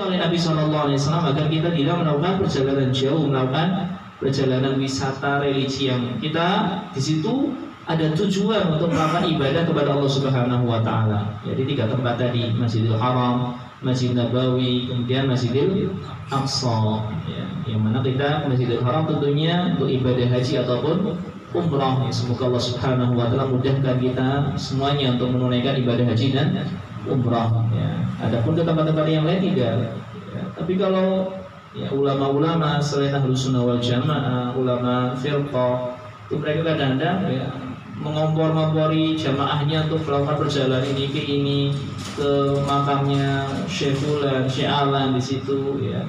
oleh Nabi SAW agar kita tidak melakukan perjalanan jauh, melakukan perjalanan wisata religi yang kita di situ ada tujuan untuk melakukan ibadah kepada Allah Subhanahu wa taala. Jadi 3 tempat tadi, Masjidil Haram, Masjid Nabawi, kemudian Masjidil Aqsa. Ya, yang mana kita ke Masjidil Haram tentunya untuk ibadah haji ataupun umrah. Ya, semoga Allah Subhanahu wa taala mudahkan kita semuanya untuk menunaikan ibadah haji dan umrah. Ya. Adapun ke tempat-tempat yang lain tidak. Ya. Tapi kalau ya, ulama-ulama selain Ahlus Sunnah wal Jamaah, ulama firqah, itu mereka kadang-kadang ya, mengompor-ngompori jamaahnya untuk melakukan perjalanan ini ke ini, ke makamnya Syekh Fulan, Syekh Alan di situ. Ya.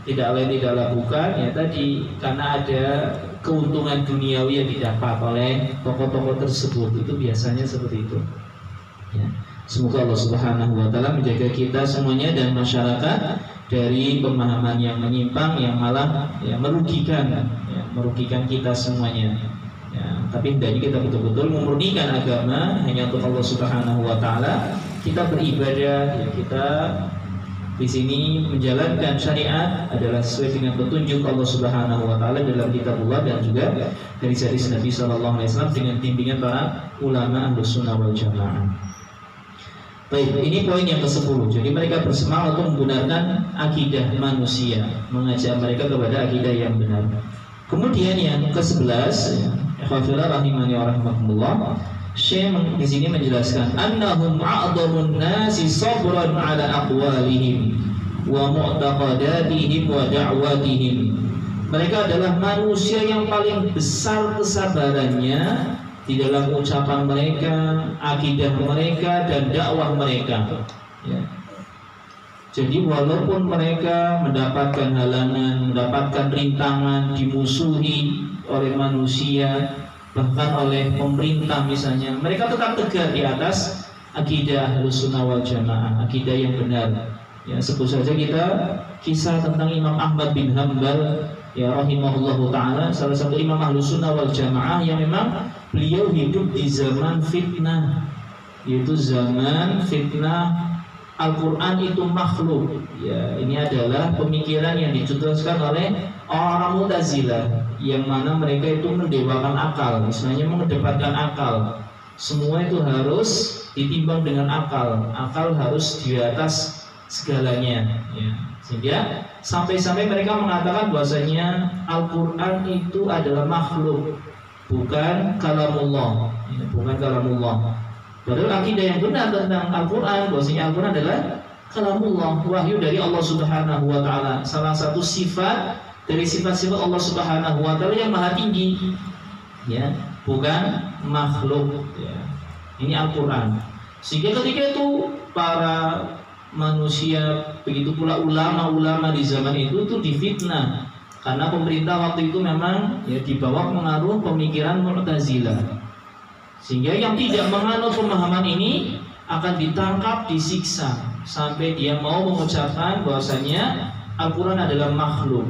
Tidak lain tidak lakukan ya tadi karena ada keuntungan duniawi yang didapat oleh tokoh-tokoh tersebut. Itu biasanya seperti itu. Ya. Semoga Allah Subhanahu wa taala menjaga kita semuanya dan masyarakat dari pemahaman yang menyimpang yang malah ya, merugikan kita semuanya. Ya, tapi hendaknya kita betul-betul memurnikan agama hanya untuk Allah Subhanahu wa taala. Kita beribadah ya, kita di sini menjalankan syariat adalah sesuai dengan petunjuk Allah Subhanahu wa taala dalam kitabullah dan juga dari hadis Nabi sallallahu alaihi wasallam dengan bimbingan para ulama Ahlus Sunnah wal Jamaah. Baik, ini poin yang ke-10. Jadi mereka bersemangat untuk menggunakan akidah manusia, mengajak mereka kepada akidah yang benar. Kemudian yang ke-11, ikhwafillah rahimani wa rahimakumullah, Syekh di sini menjelaskan annahum a'dhamun nasi sabran ala aqwalihim wa mu'taqadatihim wa da'watihim. Mereka adalah manusia yang paling besar kesabarannya di dalam ucapan mereka, akidah mereka dan dakwah mereka. Ya. Jadi walaupun mereka mendapatkan halangan, mendapatkan rintangan, dimusuhi oleh manusia, bahkan oleh pemerintah misalnya, mereka tetap tegar di atas akidah Ahlus Sunnah wal Jamaah, akidah yang benar. Ya, sebut saja kita kisah tentang Imam Ahmad bin Hanbal ya rahimahullahu taala, salah satu imam Ahlus Sunnah wal Jamaah yang memang beliau hidup di zaman fitnah, yaitu zaman fitnah Al-Quran itu makhluk. Ya, ini adalah pemikiran yang dicetuskan oleh orang Mu'tazilah, yang mana mereka itu mendewakan akal, misalnya mengedepankan akal. Semua itu harus ditimbang dengan akal. Akal harus di atas segalanya. Ya. Sehingga sampai-sampai mereka mengatakan bahwasanya Al-Quran itu adalah makhluk, bukan kalamullah. Ya, bukan kalamullah. Padahal akidah yang benar tentang Al-Quran, bahwasanya Al-Quran adalah kalamullah, wahyu dari Allah Subhanahu wa taala. Salah satu sifat dari sifat-sifat Allah Subhanahu wa taala yang maha tinggi. Ya, bukan makhluk. Ya. Ini Al-Quran. Sehingga ketika itu para manusia, begitu pula ulama-ulama di zaman itu difitnah karena pemerintah waktu itu memang ya di bawah pengaruh pemikiran Mu'tazilah. Sehingga yang tidak menganut pemahaman ini akan ditangkap, disiksa sampai dia mau mengucapkan bahwasanya Al-Quran adalah makhluk.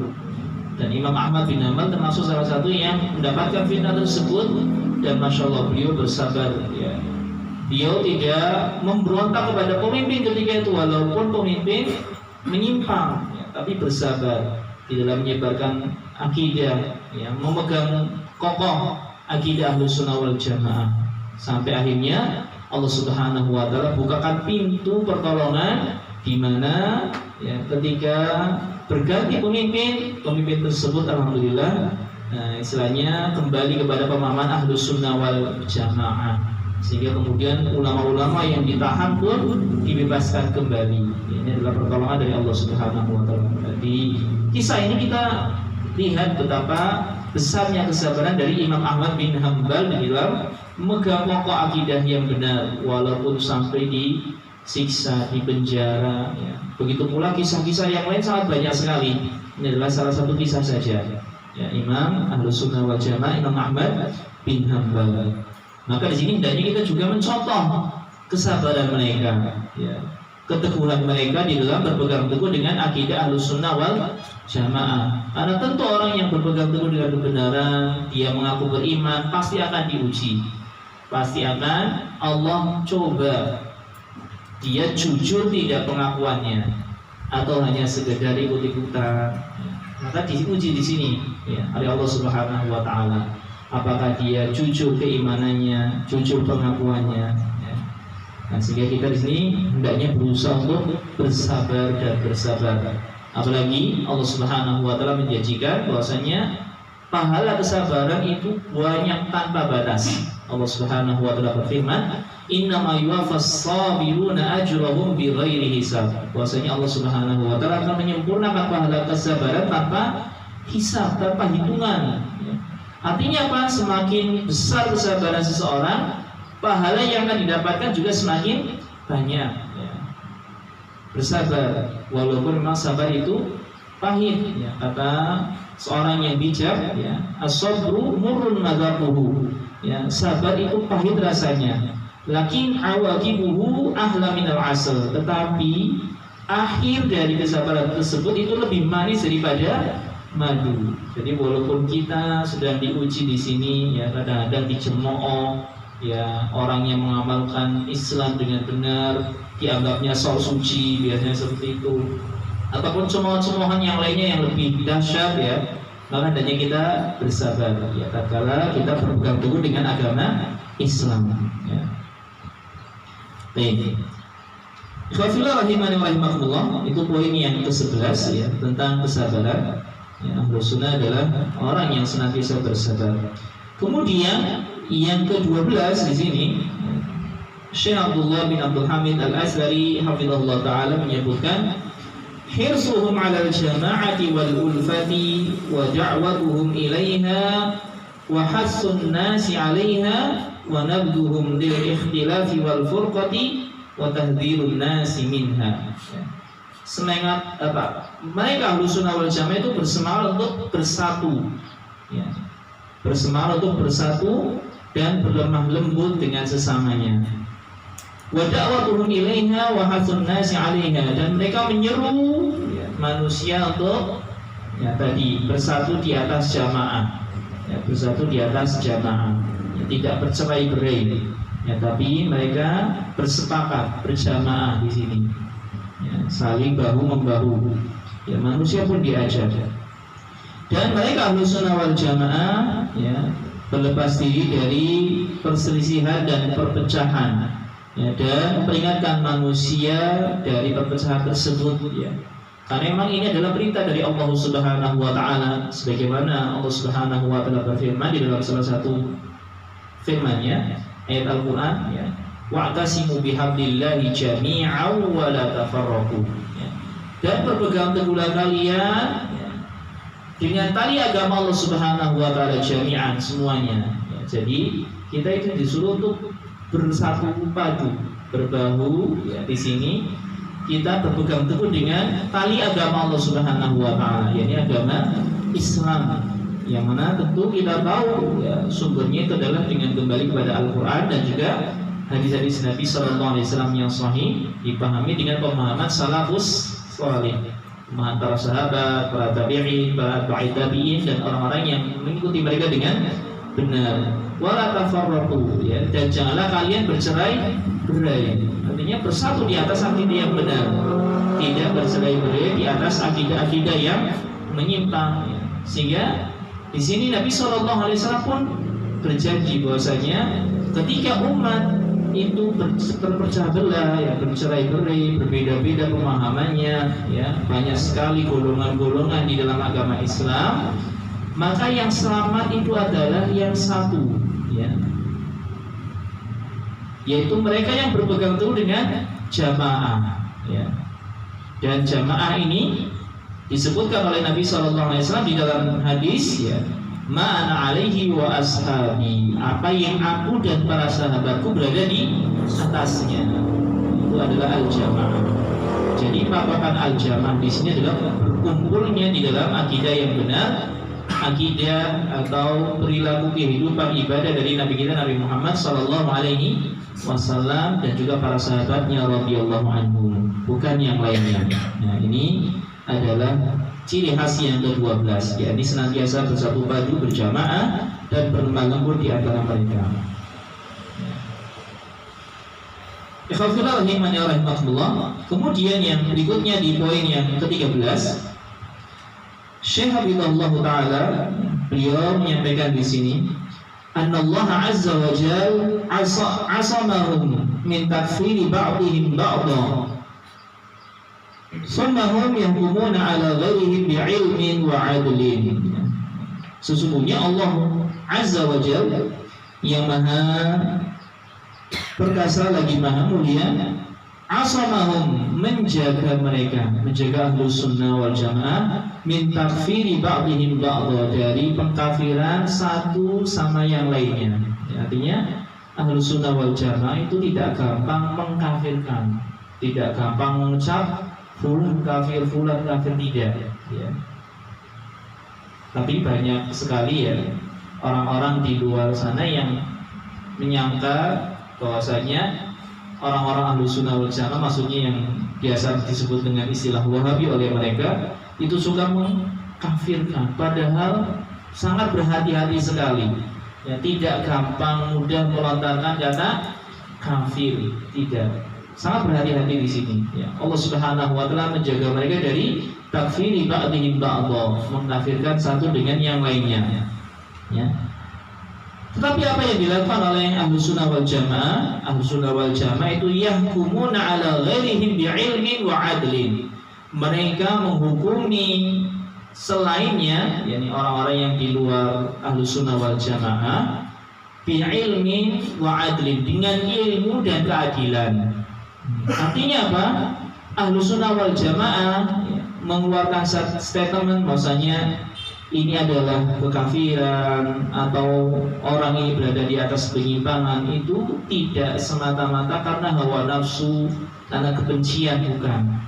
Dan Imam Ahmad bin Hanbal termasuk salah satu yang mendapatkan fitnah tersebut, dan masya Allah beliau bersabar. Ya. Beliau tidak memberontak kepada pemimpin ketika itu, walaupun pemimpin menyimpang, ya, tapi bersabar di dalam menyebarkan akidah, ya, memegang kokoh akidah Ahlus Sunnah wal Jamaah. Sampai akhirnya Allah Subhanahu wa taala bukakan pintu pertolongan di mana ya, ketika berganti pemimpin tersebut alhamdulillah istilahnya kembali kepada pemahaman Ahlus Sunnah wal Jamaah, sehingga kemudian ulama-ulama yang ditahan pun dibebaskan kembali. Ini adalah pertolongan dari Allah Subhanahu wa taala. Di kisah ini kita lihat betapa besarnya kesabaran dari Imam Ahmad bin Hanbal di dalam memegang pokok akidah yang benar walaupun sampai disiksa, dipenjara. Ya. Begitu pula kisah-kisah yang lain sangat banyak sekali. Ini adalah salah satu kisah saja. Ya, Imam Ahlus Sunnah wal Jamaah Imam Ahmad bin Hanbal. Maka di sini hendaknya kita juga mencontoh kesabaran mereka. Ya. Keteguhan mereka di dalam berpegang teguh dengan akidah Ahlus Sunnah wal Jamaah. Karena tentu orang yang berpegang teguh dengan kebenaran, dia mengaku beriman, pasti akan diuji, pasti akan Allah coba. Dia jujur tidak pengakuannya, atau hanya sekedar ikut-ikutan. Maka diuji di sini ya, oleh Allah Subhanahu wa taala. Apakah dia jujur keimanannya, jujur pengakuannya ya. Nah, sehingga kita di sini hendaknya berusaha untuk bersabar dan bersabar. Apalagi Allah Subhanahu wa taala menjanjikan bahwasanya pahala kesabaran itu banyak tanpa batas. Allah Subhanahu wa taala berfirman, "Innama yuwaffas sabiruna ajrahum bighairi hisab." Bahwasanya Allah Subhanahu wa taala akan menyempurnakan pahala kesabaran tanpa hisab, tanpa hitungan. Artinya apa? Semakin besar kesabaran seseorang, pahala yang akan didapatkan juga semakin banyak. Bersabar, walaupun memang sabar itu pahit. Kata seorang yang bijak, as-sabru murrun madzaquhu. Sabar itu pahit rasanya. Lakin awaqibuhu ahla minal asal. Tetapi akhir dari kesabaran tersebut itu lebih manis daripada madu. Jadi walaupun kita sedang diuji di sini, ya kadang-kadang dicemooh, ya orang yang mengamalkan Islam dengan benar dianggapnya sok suci, biasanya seperti itu. Ataupun cemoohan-cemoohan yang lainnya yang lebih dahsyat ya, maka hendaknya kita bersabar ya tatkala kita berpegang teguh dengan agama Islam ya. Baik. Ikhwafillah rahimani wa rahimakumullah, itu poin yang ke-11 ya, tentang kesabaran. Ya, Ahlus Sunnah adalah orang yang senantiasa bersabar. Kemudian yang ke-12 di sini Syekh Abdullah bin Abdul Hamid Al-Azhari hafizahullah taala menyebutkan hirsuhum 'ala al-jama'ati wal ulfati wa da'watuhum ilaiha wa hassun nasi 'alaiha wa nabduhum lil ikhtilafi wal furqati wa tahdhirun nasi minha. Semangat apa? Mereka Ahlus Sunnah wal Jamaah itu bersemangat untuk bersatu. Ya. Bersemangat untuk bersatu dan berlemah lembut dengan sesamanya. Wa da'watuhum ilaiha wa hasun nasi 'alaiha, dan mereka menyeru ya, manusia untuk ya tadi bersatu di atas jamaah. Ya, bersatu di atas jamaah. Ya, tidak bercerai-berai. Ya, tapi mereka bersepakat berjamaah di sini. Ya, saling bahu membahu. Ya, manusia pun diajak. Dan mereka Ahlus Sunnah wal Jamaah ya, berlepas diri dari perselisihan dan perpecahan ya, dan memperingatkan manusia dari perpecahan tersebut ya. Karena memang ini adalah perintah dari Allah Subhanahu wa taala, sebagaimana Allah Subhanahu wa taala berfirman di dalam salah satu firman-Nya ayat Al-Qur'an ya, wa'tasimu bihablillahi jami'an wa la tafarraqu ya. Dan berpegang teguhlah kalian ya, dengan tali agama Allah Subhanahu wa taala jami'an, semuanya ya. Jadi kita itu disuruh untuk bersatu padu, berbahu ya. Di sini kita berpegang teguh dengan tali agama Allah Subhanahu wa taala, yakni agama Islam, yang mana tentu kita tahu ya, sumbernya itu adalah dengan kembali kepada Al-Qur'an dan juga hadis-hadis Nabi sallallahu alaihi wasallam yang sahih, dipahami dengan pemahaman salafus salih, pemahaman para sahabat, para tabi'in, para tabi'in dan orang-orang yang mengikuti mereka dengan benar. Wala tafarraqu ya, dan janganlah kalian bercerai-berai. Artinya bersatu di atas akidah yang benar, tidak bercerai-berai di atas akidah-akidah yang menyimpang ya. Sehingga di sini Nabi SAW pun berjanji bahwasanya ketika umat itu berpecah belah ya, bercerai-berai, berbeda-beda pemahamannya ya, banyak sekali golongan-golongan di dalam agama Islam, maka yang selamat itu adalah yang satu ya, yaitu mereka yang berpegang teguh dengan jamaah ya. Dan jamaah ini disebutkan oleh Nabi SAW di dalam hadis ya, ma'ana alaihi wa ashabi, apa yang aku dan para sahabatku berada di atasnya, itu adalah al-jamaah. Jadi papakan al-jamaah di sini adalah berkumpulnya di dalam akidah yang benar, akidah atau perilaku kehidupan ibadah dari Nabi kita Nabi Muhammad sallallahu alaihi wasallam dan juga para sahabatnya radhiyallahu anhum, bukan yang lainnya. Nah, ini adalah ciri khas yang ke-12, yakni senantiasa bersatu padu berjamaah dan berlemah lembut di antara mereka. Ikhwafillah rahimani wa rahimakumullah. Kemudian yang berikutnya di poin yang ke-13, Syekh Habibullah Ta'ala beliau menyampaikan di sini, Anallah Azza wa Jal asamahum min takfiri ba'dihim ba'da Sunnahum yahkumuna ala ghairihim bi'ilmin wa adlin. Sesungguhnya Allah Azza wa Jal yang maha perkasa lagi maha mulia, asamahum menjaga mereka, menjaga Ahlus Sunnah wal Jamaah min takfiri ba'dihim ba'da, dari pengkafiran satu sama yang lainnya. Ya, artinya Ahlus Sunnah wal Jamaah itu tidak gampang mengkafirkan, tidak gampang mengucap fulan kafir tidak, ya. Tapi banyak sekali ya orang-orang di luar sana yang menyangka bahwasanya orang-orang Ahlus Sunnah wal Jamaah, maksudnya yang biasa disebut dengan istilah Wahabi oleh mereka, itu suka mengkafirkan, padahal sangat berhati-hati sekali. Ya, tidak gampang mudah melontarkan kata kafir, tidak. Sangat berhati-hati di sini. Ya, Allah Subhanahu wa Ta'ala menjaga mereka dari takfiri ba'dihim ba'dha, mengkafirkan satu dengan yang lainnya. Ya. Tetapi apa yang dilakukan oleh Ahlus Sunnah wal Jamaah? Ahlus Sunnah wal Jamaah itu yahkumuna ala ghairihim bi'ilmin wa adlin. Mereka menghukumi selainnya, yakni orang-orang yang di luar Ahlus Sunnah wal Jamaah, bi'ilmin wa adlin, dengan ilmu dan keadilan. Artinya apa? Ahlus Sunnah wal Jamaah mengeluarkan statement bahwasanya ini adalah kekafiran atau orang ini berada di atas penyimpangan, itu tidak semata-mata karena hawa nafsu, karena kebencian, bukan,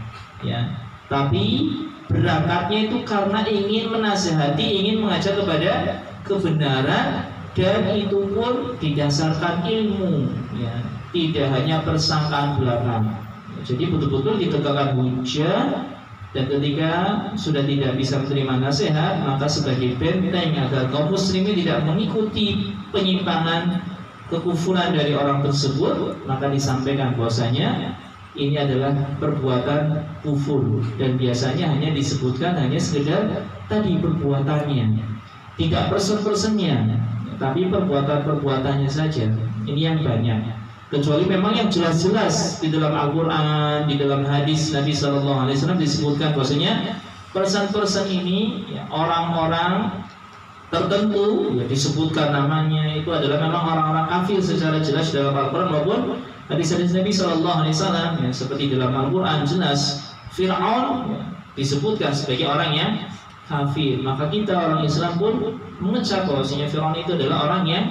ya. Tapi berangkatnya itu karena ingin menasihati, ingin mengajak kepada kebenaran, dan itu pun didasarkan ilmu, ya. Tidak hanya persangkaan belakang. Jadi betul-betul ditegakkan hujah. Dan ketika sudah tidak bisa menerima nasihat, maka sebagai benteng agar kaum muslimin tidak mengikuti penyimpangan, kekufuran dari orang tersebut, maka disampaikan bahwasanya ini adalah perbuatan kufur, dan biasanya hanya disebutkan hanya sekedar tadi perbuatannya, tidak person-personnya, tapi perbuatan-perbuatannya saja. Ini yang banyak. Kecuali memang yang jelas-jelas di dalam Al-Quran, di dalam hadis Nabi SAW disebutkan bahwasanya person-person ini, ya, orang-orang tertentu, ya, disebutkan namanya, itu adalah memang orang-orang kafir secara jelas dalam Al-Quran maupun hadis-hadis Nabi SAW, ya, seperti dalam Al-Quran jelas Fir'aun, ya, disebutkan sebagai orang yang kafir. Maka kita orang Islam pun mengecap bahwasanya Fir'aun itu adalah orang yang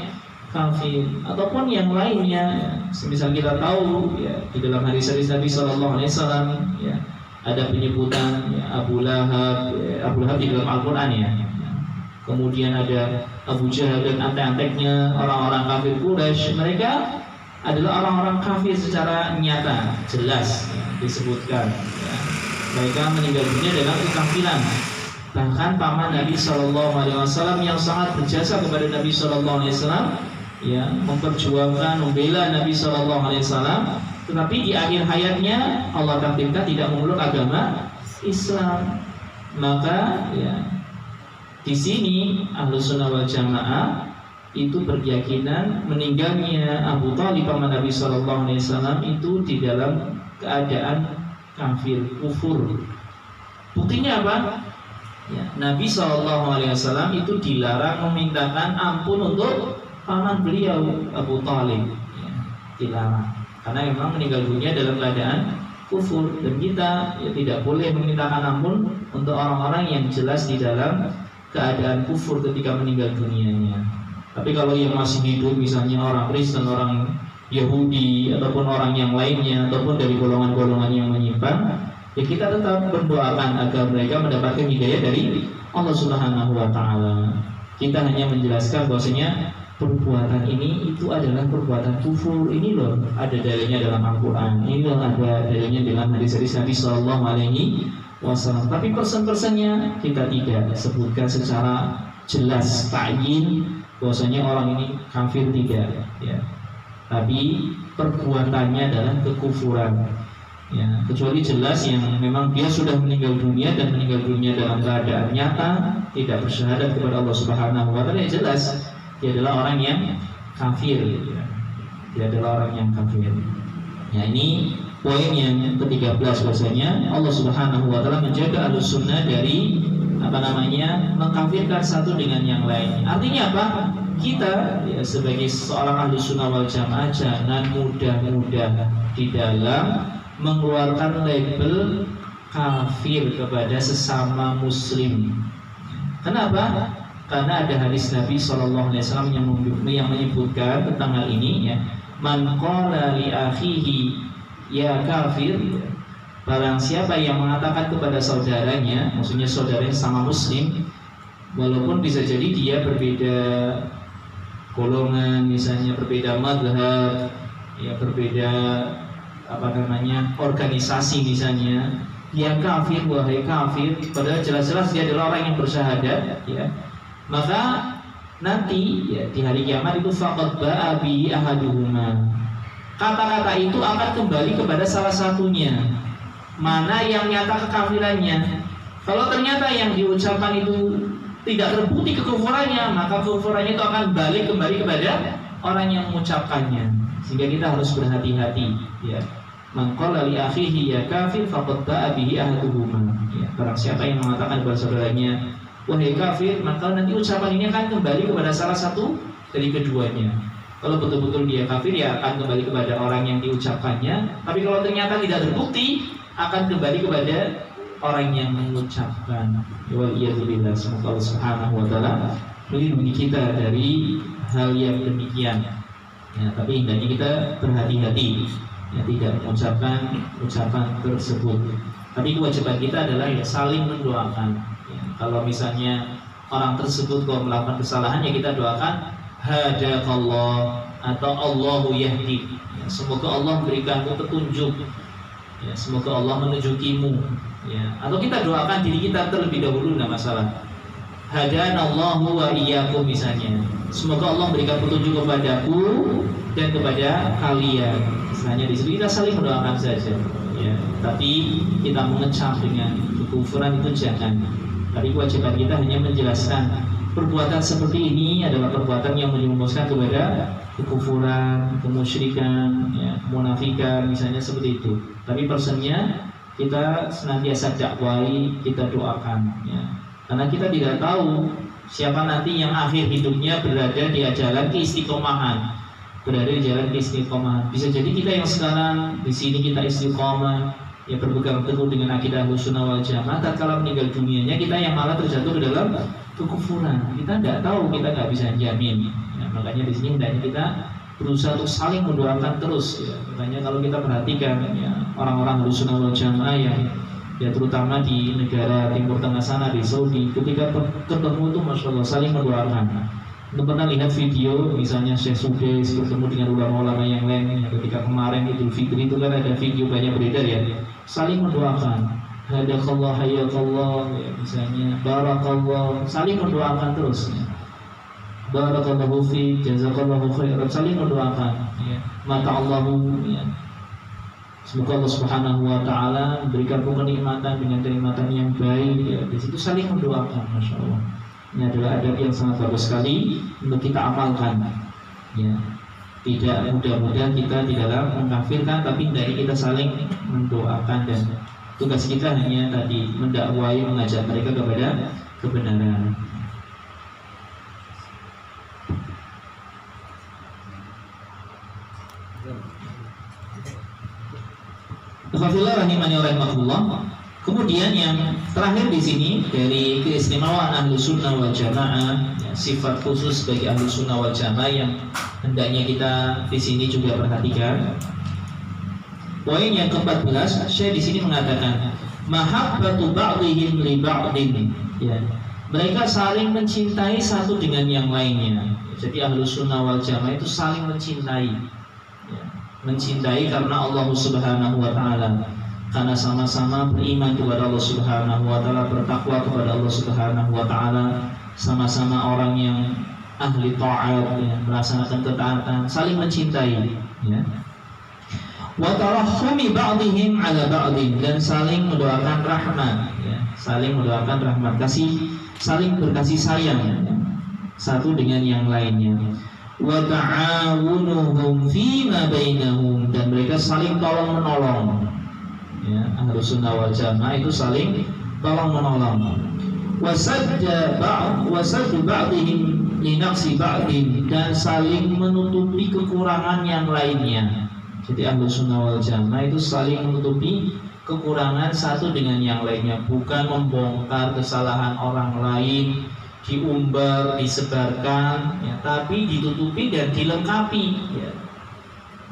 kafir, ataupun yang lainnya, ya. Semisal kita tahu, ya, di dalam hadis-hadis Nabi SAW, ya, ada penyebutan, ya, Abu Lahab, ya, Abu Lahab di dalam Al-Quran, ya. Kemudian ada Abu Jahal dan antek-anteknya orang-orang kafir Quraisy. Mereka adalah orang-orang kafir secara nyata, jelas, ya, disebutkan, ya. Mereka meninggal dunia dalam kekafiran. Bahkan paman Nabi SAW yang sangat berjasa kepada Nabi SAW, ya, memperjuangkan, membela Nabi SAW, tetapi di akhir hayatnya Allah takdirkan tidak memeluk agama Islam. Maka, ya, di sini Ahlus Sunnah wal Jamaah itu berkeyakinan meninggalnya Abu Thalib paman Nabi SAW itu di dalam keadaan kafir, kufur. Buktinya apa? Ya, Nabi SAW itu dilarang memintakan ampun untuk paman beliau Abu Thalib, ya, dilarang karena memang meninggal dunia dalam keadaan kufur, dan kita, ya, tidak boleh memintakan ampun untuk orang-orang yang jelas di dalam keadaan kufur ketika meninggal dunianya. Tapi kalau yang masih hidup, misalnya orang Kristen, orang Yahudi, ataupun orang yang lainnya, ataupun dari golongan-golongan yang menyimpang, ya kita tetap berdoakan agar mereka mendapatkan hidayah dari Allah Subhanahu wa Ta'ala. Kita hanya menjelaskan bahwasanya perbuatan ini itu adalah perbuatan kufur. Ini loh ada dalilnya dalam Al-Quran, ini loh ada dalilnya dalam hadis-hadis Nabi SAW. Tapi person-personnya kita tidak sebutkan secara jelas ta'yin bahwasanya orang ini kafir, tidak, ya. Tapi perbuatannya adalah kekufuran. Ya, kecuali jelas yang memang dia sudah meninggal dunia dan meninggal dunia dalam keadaan nyata, tidak bersyahadat kepada Allah Subhanahu wa taala, ya jelas dia adalah orang yang kafir, ya. Dia adalah orang yang kafir. Ya, ini poin yang ke-13, bahwasanya Allah Subhanahu wa taala menjaga Ahlus Sunnah dari mengkafirkan satu dengan yang lain. Artinya apa? Kita ya, sebagai seorang Ahlus Sunnah wal Jamaah jangan mudah-mudah di dalam mengeluarkan label kafir kepada sesama muslim. Kenapa? Karena ada hadis Nabi SAW yang menyebutkan tentang hal ini, ya. Man qala li akhihi ya kafir, barang siapa yang mengatakan kepada saudaranya, maksudnya saudaranya sama muslim, walaupun bisa jadi dia berbeda golongan, misalnya berbeda madhab, ya berbeda organisasi misalnya, dia kafir, wahai kafir, padahal jelas-jelas dia adalah orang yang bersyahadat, ya, maka nanti ya di hari kiamat itu faqad ba'a bi ahaduhuma, kata-kata itu akan kembali kepada salah satunya, mana yang nyata kekafirannya. Kalau ternyata yang diucapkan itu tidak terbukti kekufurannya, maka kekufurannya itu akan balik kembali kepada orang yang mengucapkannya. Sehingga kita harus berhati-hati, ya. Man qala li akhihi ya kafir faqad ba'a bihi ahaduhuma. Ya, barang siapa yang mengatakan kepada saudaranya wahai kafir, maka nanti ucapan ini akan kembali kepada salah satu dari keduanya. Kalau betul-betul dia kafir, ya akan kembali kepada orang yang diucapkannya. Tapi kalau ternyata tidak terbukti, akan kembali kepada orang yang mengucapkan. Waliyadzubillah. Semoga Allah Subhanahu wa taala melindungi kita dari hal yang demikian. Ya, tapi hendaknya kita berhati-hati, ya, tidak mengucapkan ucapan tersebut. Tapi kewajiban kita adalah ya saling mendoakan. Ya, kalau misalnya orang tersebut kalau melakukan kesalahan, ya kita doakan hadakallah atau Allahu yahdi. Ya, semoga Allah memberikanmu petunjuk. Ya, semoga Allah menunjukimu. Ya, atau kita doakan diri kita terlebih dahulu, tidak masalah. Hadanallahu wa iyyakum misalnya. Semoga Allah memberikan petunjuk kepadaku dan kepada kalian. Misalnya di sini kita saling mendoakan saja, ya. Tapi kita mengecam dengan kekufuran itu jangan. Tapi kewajiban kita hanya menjelaskan perbuatan seperti ini adalah perbuatan yang menjerumuskan kepada kekufuran, kemusyrikan, ya, kemunafikan, misalnya seperti itu. Tapi personnya kita senantiasa dakwai, kita doakan, ya. Karena kita tidak tahu siapa nanti yang akhir hidupnya berada di jalan keistiqomahan, berada di jalan keistiqomahan. Bisa jadi kita yang sekarang di sini kita istiqomah, ya berpegang teguh dengan akidah Ahlussunnah wal Jamaah, tatkala meninggal dunianya kita yang malah terjatuh ke dalam kekufuran. Kita tidak tahu, kita nggak bisa jamin. Ya, makanya di sini hendaknya kita berusaha untuk saling mendoakan terus. Ya. Makanya kalau kita perhatikan, ya, orang-orang Ahlussunnah wal Jamaah yang ya terutama di negara Timur Tengah sana, di Saudi, ketika ketemu itu Masya Allah saling mendoakan. Kita pernah lihat video misalnya Syekh Sudais bertemu dengan ulama-ulama yang lain, ya, ketika kemarin Idul Fitri itu kan ada video banyak beredar, ya, saling mendoakan hadakallah hayakallah, ya, misalnya barakallah, saling mendoakan terus, ya. Barakallahu fi jazakallahu khairan, saling mendoakan, ya. Mata Allahu, ya. Semoga Allah Subhanahu wa taala memberikan kenikmatan dengan kenikmatan yang baik, ya. Di situ saling mendoakan, Masya Allah. Ini adalah adab yang sangat bagus sekali untuk kita amalkan, ya. Tidak mudah-mudahan kita di dalam mengkafirkan, tapi dari kita saling mendoakan, dan tugas kita hanya tadi mendakwai, mengajak mereka kepada kebenaran. Alhamdulillah rahimani rahimahullah. Kemudian yang terakhir di sini dari keistimewaan Ahlussunnah wal Jamaah, ya, sifat khusus bagi Ahlussunnah wal Jamaah yang hendaknya kita di sini juga perhatikan. Poin yang ke-14, Syekh di sini mengatakan mahabbatu ba'dihim li ba'din, ya. Mereka saling mencintai satu dengan yang lainnya. Jadi Ahlussunnah wal Jamaah itu saling mencintai, ya. Mencintai karena Allah Subhanahu wa taala, karena sama-sama beriman kepada Allah Subhanahu wa taala, bertakwa kepada Allah Subhanahu wa taala, sama-sama orang yang ahli taat, ya, melaksanakan ketaatan, saling mencintai, ya. wa tarahhumi ba'dihim 'ala ba'din, dan saling mendoakan rahmat, ya, saling mendoakan rahmat, saling berkasih sayang, ya, satu dengan yang lainnya. Wa ta'awunuhum fima bainahum, dan mereka saling tolong menolong, ya, Ahlus Sunnah wal Jamaah itu saling tolong menolong. Wasaddu ba'dihim li naqsi ba'din, dan saling menutupi kekurangan yang lainnya. Jadi Ahlus Sunnah wal Jamaah itu saling menutupi kekurangan satu dengan yang lainnya, bukan membongkar kesalahan orang lain, diumbar, disebarkan, ya, tapi ditutupi dan dilengkapi, ya.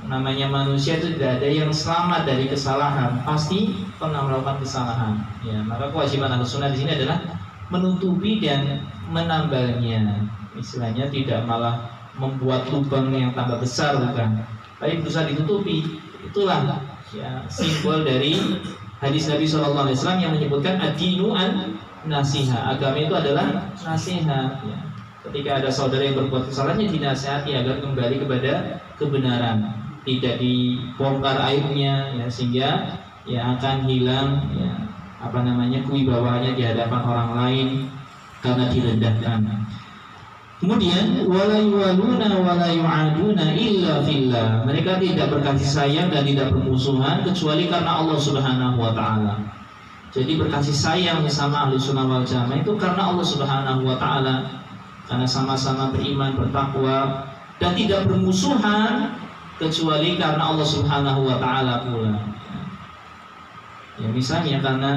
Namanya manusia itu tidak ada yang selamat dari kesalahan, pasti pernah melakukan kesalahan, ya. Maka kewajiban Ahlus Sunnah di sini adalah menutupi dan menambalnya, istilahnya tidak malah membuat lubang yang tambah besar, bukan, tapi berusaha ditutupi. Itulah, ya, simbol dari hadis Nabi SAW yang menyebutkan ad-dinu an-nasiha, agama itu adalah nasihat, ya. Ketika ada saudara yang berbuat kesalahan, dinasihati agar kembali kepada kebenaran, tidak dibongkar aibnya, ya, sehingga ya akan hilang, ya, kewibawaannya di hadapan orang lain karena direndahkan. Kemudian wala yuwaluna wala yu'aduna illa fillah, mereka tidak berkasih sayang dan tidak bermusuhan kecuali karena Allah Subhanahu wa taala. Jadi berkasih sayang sama Ahlus Sunnah wal Jamaah itu karena Allah Subhanahu wa taala, karena sama-sama beriman, bertakwa, dan tidak bermusuhan kecuali karena Allah Subhanahu wa taala pula. Ya, misalnya karena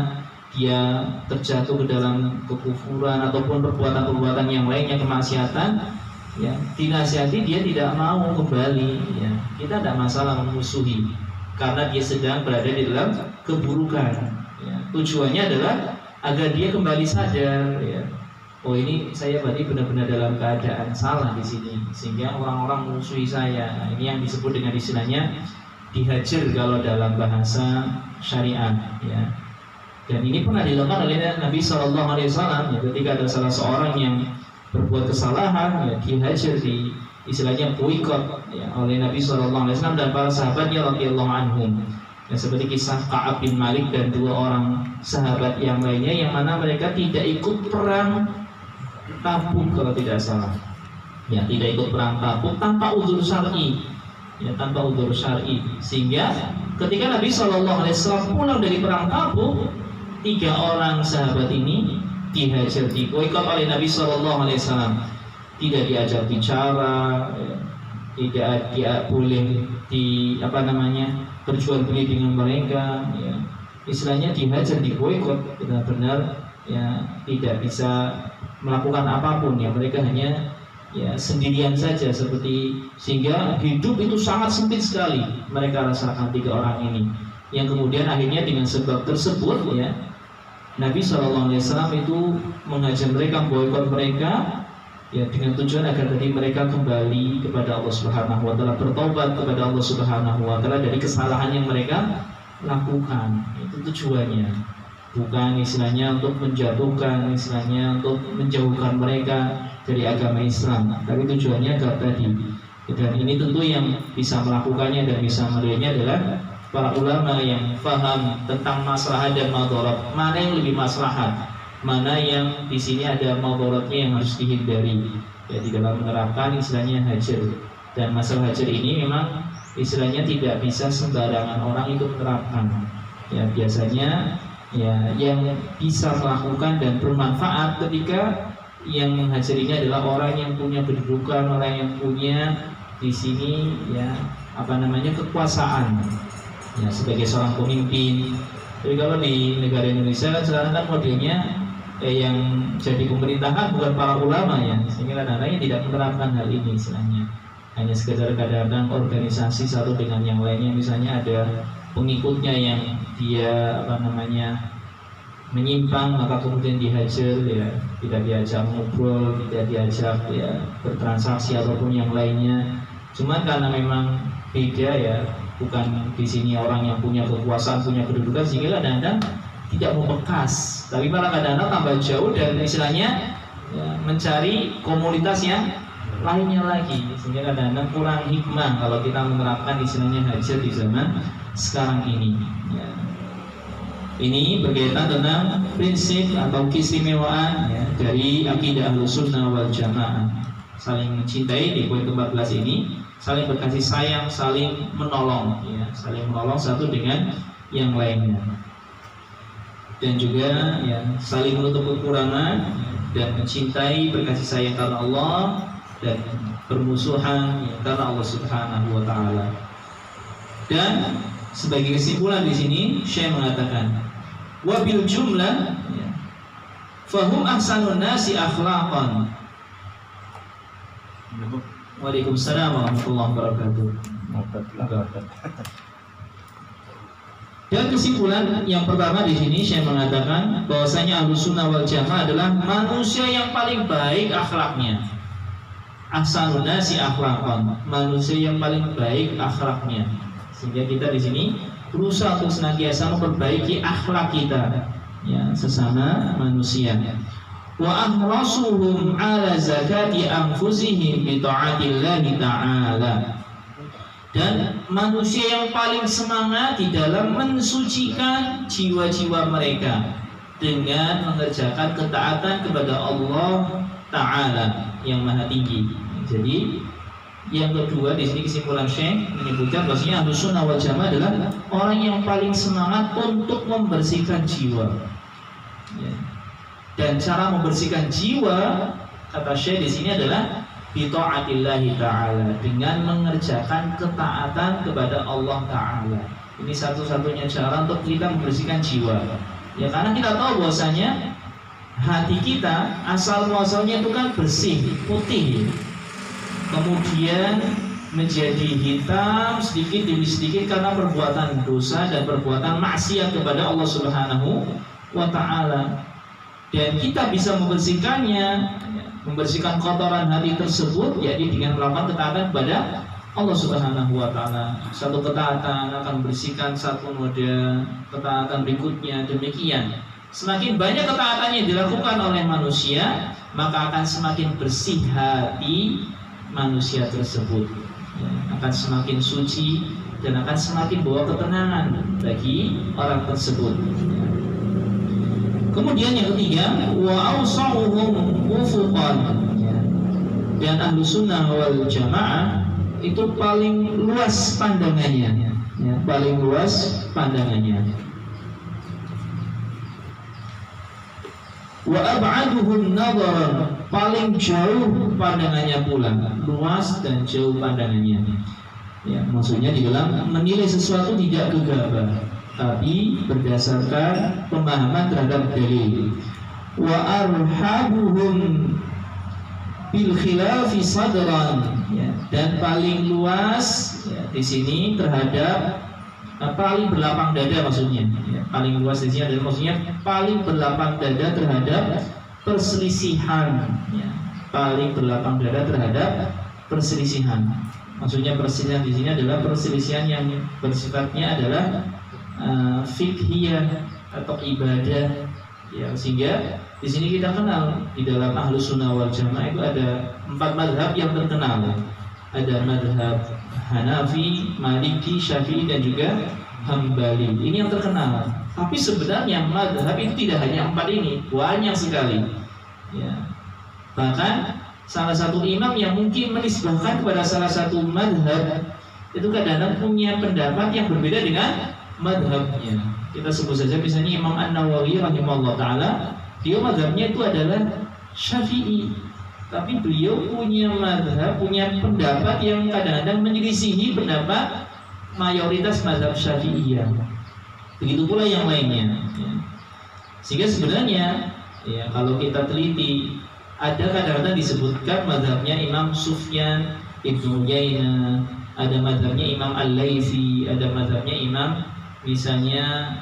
dia terjatuh ke dalam kekufuran ataupun perbuatan-perbuatan yang lainnya, kemaksiatan, ya, dinasihati dia tidak mau kembali, ya, kita tidak masalah memusuhi karena dia sedang berada di dalam keburukan, ya. Tujuannya adalah agar dia kembali sadar, ya, oh ini saya berarti benar-benar dalam keadaan salah di sini, sehingga orang-orang memusuhi saya. Nah, ini yang disebut dengan istilahnya dihajar kalau dalam bahasa syariat, ya. Dan ini pernah dilakukan oleh Nabi SAW, ya, ketika ada salah seorang yang berbuat kesalahan, ya, dihajar, di istilahnya boikot, ya, oleh Nabi SAW dan para sahabatnya radhiyallahu anhum. Ya, seperti kisah Ka'ab bin Malik dan dua orang sahabat yang lainnya, yang mana mereka tidak ikut perang Tabuk kalau tidak salah, ya, tidak ikut perang Tabuk tanpa udzur syar'i, ya, tanpa udzur syar'i, sehingga ketika Nabi SAW pulang dari perang Tabuk, 3 orang sahabat ini dihajar, diboikot oleh Nabi SAW. Tidak diajak bicara, ya, tidak boleh berjual beli dengan mereka, ya. Istilahnya dihajar, diboikot, benar-benar, ya, tidak bisa melakukan apapun, ya. Mereka hanya, ya, sendirian saja, sehingga hidup itu sangat sempit sekali mereka rasakan 3 orang ini, yang kemudian akhirnya dengan sebab tersebut, ya, Nabi SAW itu mengajar mereka, boikot mereka, ya, dengan tujuan agar tadi mereka kembali kepada Allah Subhanahu wa taala, bertobat kepada Allah Subhanahu wa taala dari kesalahan yang mereka lakukan. Itu tujuannya. Bukan istilahnya untuk menjatuhkan, istilahnya untuk menjauhkan mereka dari agama Islam, tapi tujuannya agar tadi. Dan ini tentu yang bisa melakukannya dan bisa melihatnya adalah para ulama yang paham tentang maslahat dan madarat, mana yang lebih maslahat, mana yang di sini ada madaratnya yang harus dihindari, ya, di dalam menerapkan istilahnya hajar. Dan masalah hajar ini memang istilahnya tidak bisa sembarangan orang itu menerapkan, ya. Biasanya, ya, yang bisa melakukan dan bermanfaat ketika yang menghajar ini adalah orang yang punya kedudukan, orang yang punya di sini, ya, kekuasaan, ya, sebagai seorang pemimpin. Jadi kalau di negara Indonesia sekarang kan modelnya, yang jadi pemerintahan bukan para ulama, ya, sehingga kadang-kadang tidak menerapkan hal ini, istilahnya hanya sekedar kadang-kadang organisasi satu dengan yang lainnya, misalnya ada pengikutnya yang dia menyimpang, maka kemudian dihajar, ya, tidak diajak ngobrol, tidak diajak, ya, bertransaksi ataupun yang lainnya. Cuman karena memang beda, ya, bukan di sini orang yang punya kekuasaan, punya kedudukan, sehingga kadang-kadang tidak membekas, tapi malah kadang-kadang tambah jauh dan istilahnya, ya, mencari komunitas yang lainnya lagi, sehingga kadang-kadang kurang hikmah kalau kita menerapkan istilahnya hajat di zaman sekarang ini. Ya. Ini berkaitan tentang prinsip atau keistimewaan ya, dari akidah Ahlussunnah wal Jamaah. Saling mencintai di poin ke-14 ini, saling berkasih sayang, saling menolong ya, saling menolong satu dengan yang lainnya. Dan juga ya, saling menutup kekurangan dan mencintai, berkasih sayang karena Allah dan bermusuhan ya, karena Allah Subhanahu wa taala. Dan sebagai kesimpulan di sini Syekh mengatakan, wabil jumlah ya, fahum ahsanun nasi akhlaqan. Waalaikumsalam warahmatullahi wabarakatuh. Dan kesimpulan yang pertama di sini Syekh mengatakan bahwasanya Ahlussunnah wal Jamaah adalah manusia yang paling baik akhlaknya. Ahsanun nasi akhlaqan, manusia yang paling baik akhlaknya. Sehingga kita di sini berusaha untuk senantiasa memperbaiki akhlak kita ya, sesama manusia. Wa ahrasuhum ala zakati anfusihim bi ta'atillahi ta'ala. Dan manusia yang paling semangat di dalam mensucikan jiwa-jiwa mereka dengan mengerjakan ketaatan kepada Allah Ta'ala yang maha tinggi. Jadi yang kedua di sini kesimpulan Syekh menyebutkan bahwasanya Ahlussunnah wal Jamaah adalah orang yang paling semangat untuk membersihkan jiwa. Ya. Dan cara membersihkan jiwa kata Syekh di sini adalah bi taatillahi ta'ala, dengan mengerjakan ketaatan kepada Allah Ta'ala. Ini satu-satunya cara untuk kita membersihkan jiwa. Ya karena kita tahu bahwasanya hati kita asal muasalnya itu kan bersih, putih, kemudian menjadi hitam sedikit demi sedikit karena perbuatan dosa dan perbuatan maksiat kepada Allah Subhanahu wa ta'ala. Dan kita bisa membersihkannya, membersihkan kotoran hati tersebut, yakni dengan melakukan ketaatan kepada Allah Subhanahu wa ta'ala. Satu ketaatan akan membersihkan satu noda, ketaatan berikutnya demikian. Semakin banyak ketaatan yang dilakukan oleh manusia, maka akan semakin bersih hati manusia tersebut ya, akan semakin suci dan akan semakin bawa ketenangan bagi orang tersebut. Kemudian yang ketiga, wa awsa'uhum ufuqan ya. Dan Ahlussunnah wal Jamaah itu paling luas pandangannya ya, paling luas pandangannya. Wa ab'aduhum nadharan, paling jauh pandangannya pula, luas dan jauh pandangannya. Ya, maksudnya di dalam menilai sesuatu tidak gegabah, tapi berdasarkan pemahaman terhadap dalil. Wa arhabuhum bil khilafi sadran, ya, dan paling luas ya, di sini terhadap paling berlapang dada maksudnya ya, paling luas di sini adalah maksudnya paling berlapang dada terhadap perselisihan ya, paling berlapang dada terhadap perselisihan. Maksudnya perselisihan di sini adalah perselisihan yang bersifatnya adalah fiqhiyah atau ibadah ya, sehingga di sini kita kenal di dalam Ahlussunnah wal Jamaah itu ada 4 mazhab yang terkenal. Ada mazhab Hanafi, Maliki, Syafi'i dan juga Hambali. Ini yang terkenal. Tapi sebenarnya mazhab itu tidak hanya 4 ini, banyak sekali. Ya. Bahkan salah satu imam yang mungkin menisbahkan kepada salah satu mazhab itu kadang-kadang punya pendapat yang berbeda dengan mazhabnya. Kita sebut saja misalnya Imam An-Nawawi rahimahullah taala, dia mazhabnya itu adalah Syafi'i. Tapi beliau punya mazhab, punya pendapat yang kadang-kadang menyelisihi pendapat mayoritas mazhab Syafi'iyah. Begitu pula yang lainnya. Ya. Sehingga sebenarnya, ya kalau kita teliti, ada kadang-kadang disebutkan mazhabnya Imam Sufyan Ibnu Uyainah, ada mazhabnya Imam Al-Laitsi, ada mazhabnya Imam misalnya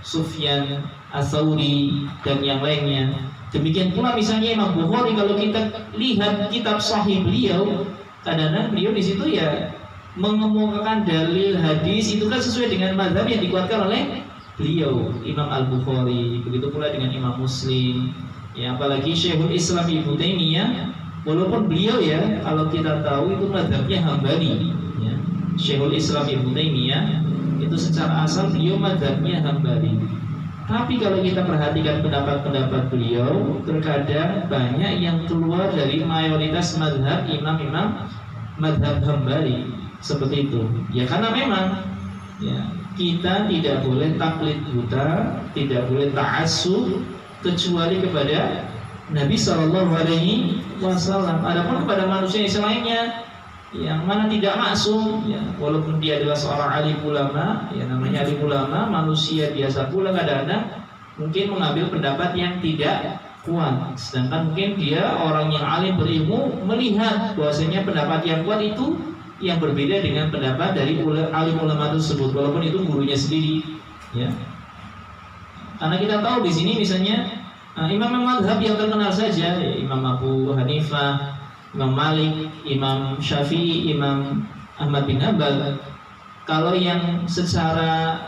Sufyan Ats-Tsauri dan yang lainnya. Demikian pula misalnya Imam Bukhari, kalau kita lihat kitab Sahih beliau, kadang-kadang beliau di situ ya mengemukakan dalil hadis itu kan sesuai dengan mazhab yang dikuatkan oleh beliau Imam Al-Bukhari. Begitu pula dengan Imam Muslim. Ya, apalagi Syekhul Islam Ibnu Taimiyah Walaupun beliau ya, kalau kita tahu itu mazhabnya Hambali ya. Syekhul Islam Ibnu Taimiyah itu secara asal beliau mazhabnya Hambali. Tapi kalau kita perhatikan pendapat-pendapat beliau, terkadang banyak yang keluar dari mayoritas mazhab imam-imam mazhab Hambali seperti itu. Ya karena memang ya, kita tidak boleh taklid buta, tidak boleh ta'assub kecuali kepada Nabi Shallallahu Alaihi Wasallam. Adapun kepada manusia yang lainnya, yang mana tidak maksum, ya, walaupun dia adalah seorang alim ulama, ya namanya alim ulama, manusia biasa pula kadang-kadang mungkin mengambil pendapat yang tidak kuat. Sedangkan mungkin dia orang yang alim berilmu melihat bahwasanya pendapat yang kuat itu yang berbeda dengan pendapat dari alim ulama tersebut, walaupun itu gurunya sendiri, ya. Karena kita tahu di sini misalnya imam mazhab yang terkenal saja, ya, Imam Abu Hanifah, Imam Malik, Imam Syafi'i, Imam Ahmad bin Hanbal. Kalau yang secara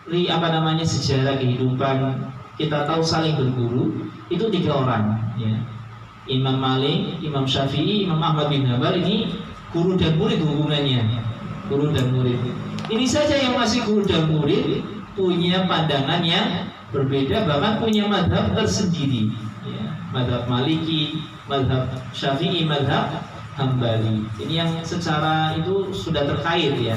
sejarah kehidupan kita tahu saling berguru itu 3 orang, ya. Imam Malik, Imam Syafi'i, Imam Ahmad bin Hanbal ini guru dan murid hubungannya, guru dan murid. Ini saja yang masih guru dan murid punya pandangan yang berbeda, bahkan punya mazhab tersendiri, ya. Mazhab Maliki, mazhab Syafi'i, mazhab Hambali. Ini yang secara itu sudah terkait ya.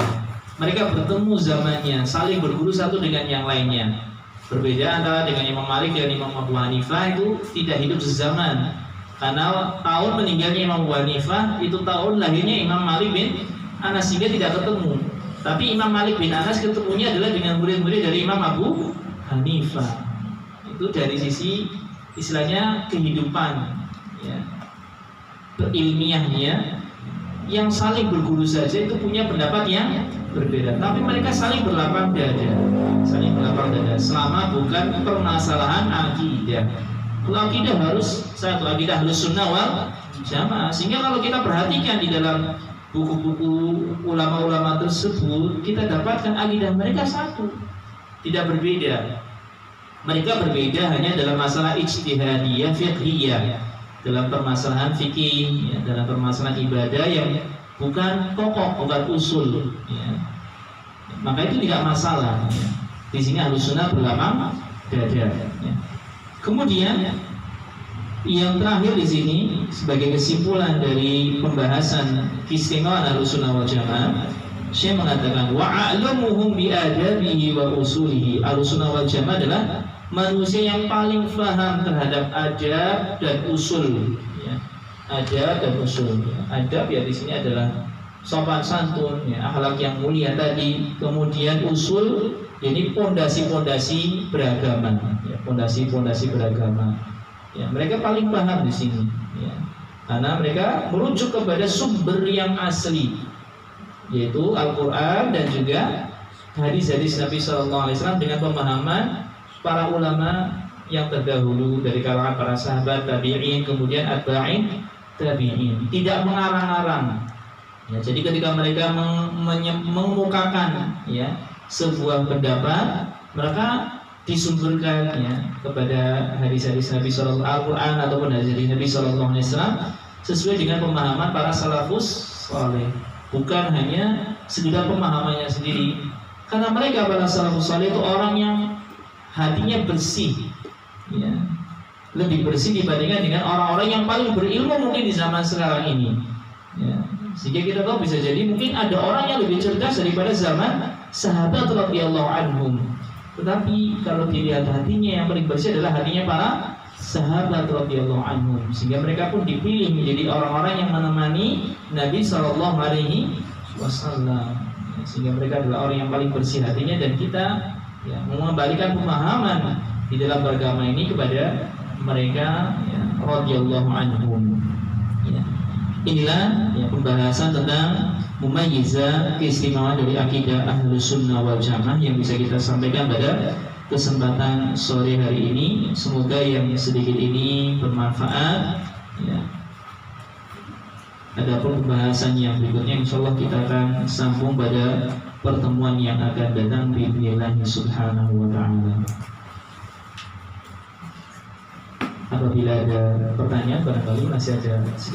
Mereka bertemu zamannya, saling berguru satu dengan yang lainnya. Berbeda antara dengan Imam Malik dan Imam Abu Hanifah itu tidak hidup sezaman. Karena tahun meninggalnya Imam Abu Hanifah itu tahun lahirnya Imam Malik bin Anas, sehingga tidak ketemu. Tapi Imam Malik bin Anas ketemunya adalah dengan murid-murid dari Imam Abu Hanifah. Itu dari sisi istilahnya kehidupan, ya, berilmiahnya, yang saling berguru saja itu punya pendapat yang berbeda. Tapi mereka saling berlapang dada, selama bukan permasalahan akidah. Kalau akidah harus satu, akidah harus sunnah wal jamaah. Sehingga kalau kita perhatikan di dalam buku-buku ulama-ulama tersebut, kita dapatkan akidah mereka satu, tidak berbeda. Mereka berbeda hanya dalam masalah ijtihadiyah, fiqhiyah, dalam permasalahan fikih, ya, dalam permasalahan ibadah yang bukan pokok, bukan usul, ya. Maka itu tidak masalah, ya. Di sini Ahlussunnah berlapang dada, ya. Kemudian yang terakhir di sini sebagai kesimpulan dari pembahasan keistimewaan Ahlussunnah wal Jamaah, Syekh mengatakan wa a'lamuhum bi adabihi wa usulihi. Ahlussunnah wal Jamaah adalah manusia yang paling paham terhadap adab dan usul, ya. Adab dan usul, ya. Adab ya di sini adalah sopan santun, ya, akhlak yang mulia tadi. Kemudian usul ini pondasi-pondasi beragama, ya, pondasi-pondasi beragama. Ya, mereka paling paham di sini, ya. Karena mereka merujuk kepada sumber yang asli, yaitu Al-Quran dan juga hadis-hadis Nabi SAW dengan pemahaman para ulama yang terdahulu dari kalangan para sahabat tabi'in, kemudian atba'in tabi'in. Tidak mengarang-arang, ya, jadi ketika mereka mengemukakan, ya, sebuah pendapat, mereka disumberkan, ya, kepada hadis-hadis Nabi SAW, Al-Quran ataupun hadis Nabi SAW sesuai dengan pemahaman para salafus saleh, bukan hanya sekedar pemahamannya sendiri. Karena mereka para salafus saleh itu orang yang hatinya bersih, ya, lebih bersih dibandingkan dengan orang-orang yang paling berilmu mungkin di zaman sekarang ini, ya. Sehingga kita tahu bisa jadi mungkin ada orang yang lebih cerdas daripada zaman sahabat radhiyallahu anhum. Tetapi kalau dilihat hatinya yang paling bersih adalah hatinya para sahabat radhiyallahu anhum, sehingga mereka pun dipilih menjadi orang-orang yang menemani Nabi sallallahu alaihi wasallam. Sehingga mereka adalah orang yang paling bersih hatinya, dan kita, ya, mengembalikan pemahaman di dalam beragama ini kepada mereka, ya, radhiyallahu anhum, ya. Inilah, ya, pembahasan tentang mumayyizah, keistimewaan dari akidah Ahlussunnah wal Jamaah yang bisa kita sampaikan pada kesempatan sore hari ini. Semoga yang sedikit ini bermanfaat, ya. Adapun pembahasan yang berikutnya insyaallah kita akan sambung pada pertemuan yang akan datang bi'idznillah subhanahu wa ta'ala. Apabila ada pertanyaan barangkali masih ada